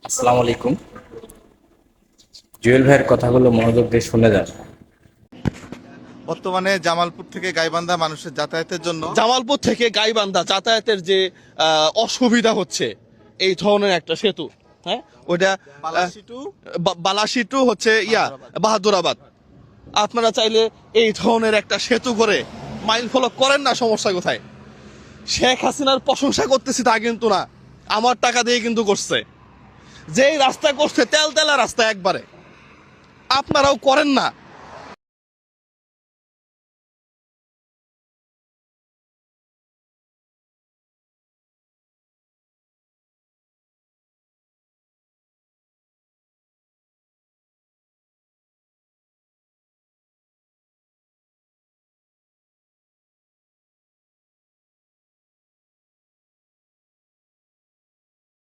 আসসালামু আলাইকুম। জুয়েল ভাইয়ের কথাগুলো মনোযোগ দিয়ে শুনে যান। বর্তমানে জামালপুর থেকে গাইবান্ধা মানুষের যাতায়াতের জন্য জামালপুর থেকে গাইবান্ধা যাতায়াতের যে অসুবিধা হচ্ছে এই ধরনের একটা সেতু, হ্যাঁ ওইটা বালাসি টু হচ্ছে বাহাদুরাবাদ। আপনারা চাইলে এই ধরনের একটা সেতু করে মাইল ফলক করেন না, সমস্যা কোথায়? শেখ হাসিনার প্রশংসা করতেছি তা কিন্তু না, আমার টাকা দিয়ে কিন্তু করছে। যেই রাস্তা করছে তেল তেলা রাস্তা একবারে, আপনারাও করেন না।